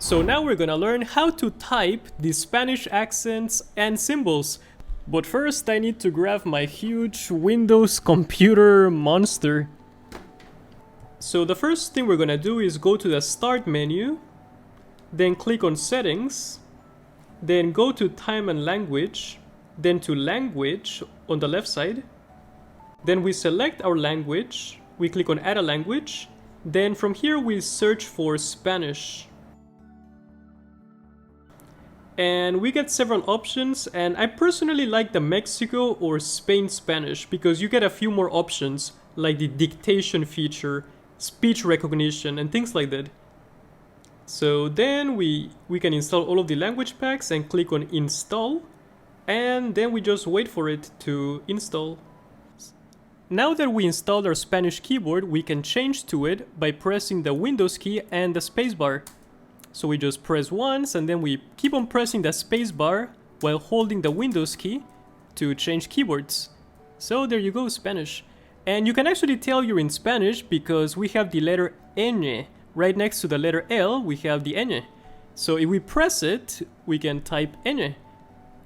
So now we're gonna learn how to type the Spanish accents and symbols. But first I need to grab my huge Windows computer monster. So the first thing we're gonna do is go to the Start menu, then click on Settings, then go to Time and Language, then to Language on the left side. Then we select our language, we click on Add a Language, then from here we search for Spanish. And we get several options, and I personally like the Mexico or Spain Spanish because you get a few more options like the dictation feature, speech recognition, and things like that. So then we can install all of the language packs and click on Install, and then we just wait for it to install. Now that we installed our Spanish keyboard, we can change to it by pressing the Windows key and the spacebar. So we just press once and then we keep on pressing the spacebar while holding the Windows key to change keyboards. So there you go, Spanish. And you can actually tell you're in Spanish because we have the letter ñ. Right next to the letter L, we have the ñ. So if we press it, we can type ñ.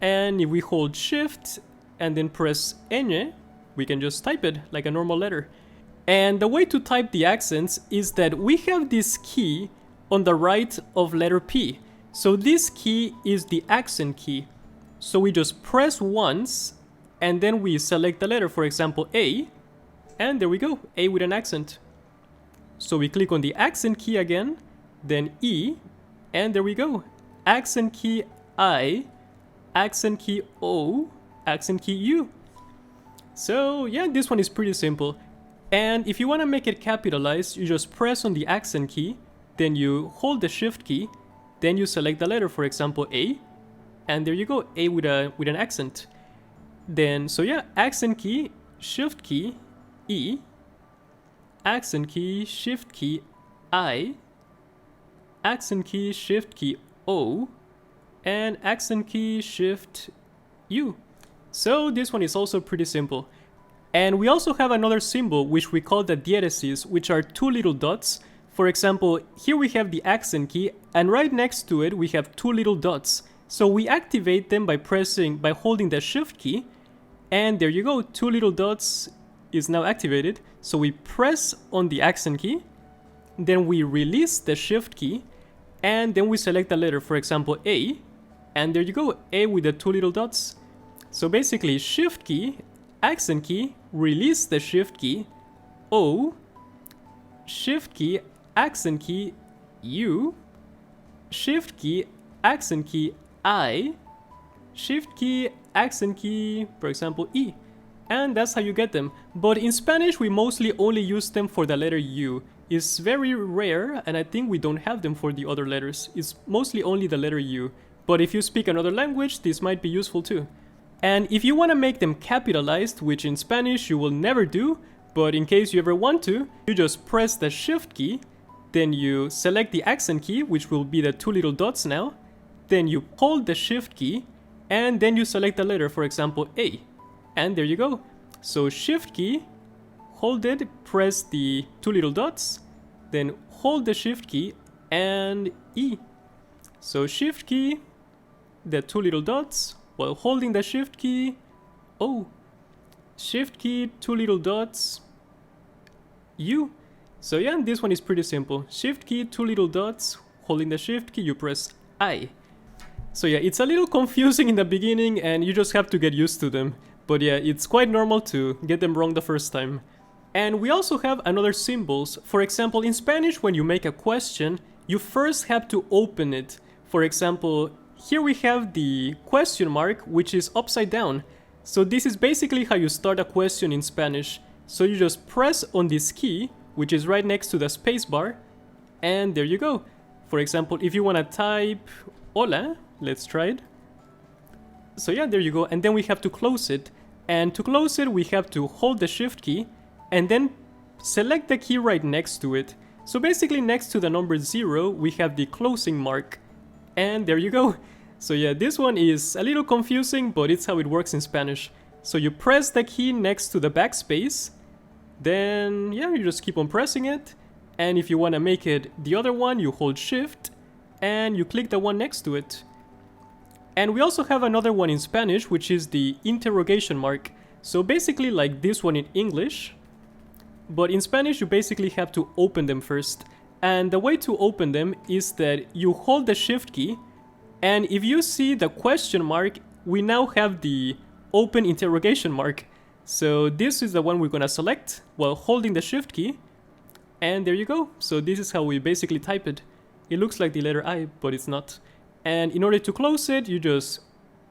And if we hold Shift and then press ñ, we can just type it like a normal letter. And the way to type the accents is that we have this key on the right of letter P. So this key is the accent key. So we just press once and then we select the letter, for example A, and there we go, A with an accent. So we click on the accent key again, then E, and there we go, accent key I, accent key O, accent key U. So yeah, this one is pretty simple. And if you want to make it capitalized, you just press on the accent key, then you hold the Shift key, then you select the letter, for example A, and there you go, A with an accent. Then, so yeah, accent key, Shift key, E, accent key, Shift key, I, accent key, Shift key, O, and accent key, Shift, U. So this one is also pretty simple. And we also have another symbol which we call the diéresis, which are two little dots. For example, here we have the accent key, and right next to it we have two little dots. So we activate them by holding the Shift key, and there you go, two little dots is now activated. So we press on the accent key, then we release the Shift key, and then we select the letter, for example A, and there you go, A with the two little dots. So basically, Shift key, accent key, release the Shift key, O, Shift key, accent key, U, Shift key, accent key, I, Shift key, accent key, for example E. And that's how you get them. But in Spanish, we mostly only use them for the letter U. It's very rare, and I think we don't have them for the other letters. It's mostly only the letter U. But if you speak another language, this might be useful too. And if you want to make them capitalized, which in Spanish you will never do, but in case you ever want to, you just press the Shift key, then you select the accent key, which will be the two little dots now, then you hold the Shift key, and then you select the letter, for example A, and there you go. So Shift key, hold it, press the two little dots, then hold the Shift key, and E. So Shift key, the two little dots, while holding the Shift key, O, Shift key, two little dots, U. So yeah, this one is pretty simple. Shift key, two little dots, holding the Shift key, you press I. So yeah, it's a little confusing in the beginning and you just have to get used to them. But yeah, it's quite normal to get them wrong the first time. And we also have another symbols. For example, in Spanish, when you make a question, you first have to open it. For example, here we have the question mark, which is upside down. So this is basically how you start a question in Spanish. So you just press on this key, which is right next to the spacebar, and there you go. For example, if you want to type hola, let's try it. So yeah, there you go, and then we have to close it. And to close it, we have to hold the Shift key, and then select the key right next to it. So basically next to the number 0, we have the closing mark. And there you go. So yeah, this one is a little confusing, but it's how it works in Spanish. So you press the key next to the backspace, then yeah, you just keep on pressing it. And if you want to make it the other one, you hold Shift, and you click the one next to it. And we also have another one in Spanish, which is the interrogation mark. So basically like this one in English, but in Spanish you basically have to open them first. And the way to open them is that you hold the shift key, and if you see the question mark, we now have the open interrogation mark. So this is the one we're gonna select while holding the shift key, and there you go. So this is how we basically type it. It looks like the letter I, but it's not. And in order to close it, you just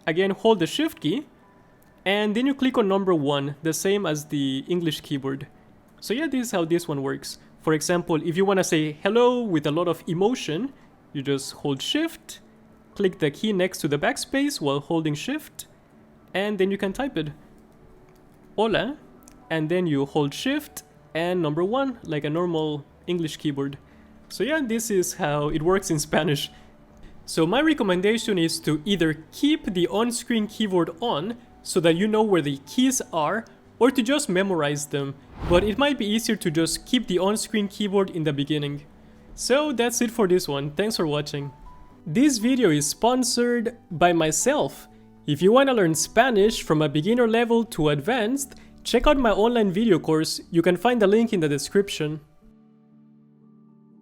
again hold the shift key, and then you click on number 1, the same as the English keyboard. So yeah, this is how this one works. For example, if you want to say hello with a lot of emotion, you just hold shift, click the key next to the backspace while holding shift, and then you can type it. Hola, and then you hold shift and number 1 like a normal English keyboard. So yeah, this is how it works in Spanish. So my recommendation is to either keep the on-screen keyboard on so that you know where the keys are, or to just memorize them, but it might be easier to just keep the on-screen keyboard in the beginning. So that's it for this one, thanks for watching. This video is sponsored by myself. If you want to learn Spanish from a beginner level to advanced, check out my online video course, you can find the link in the description.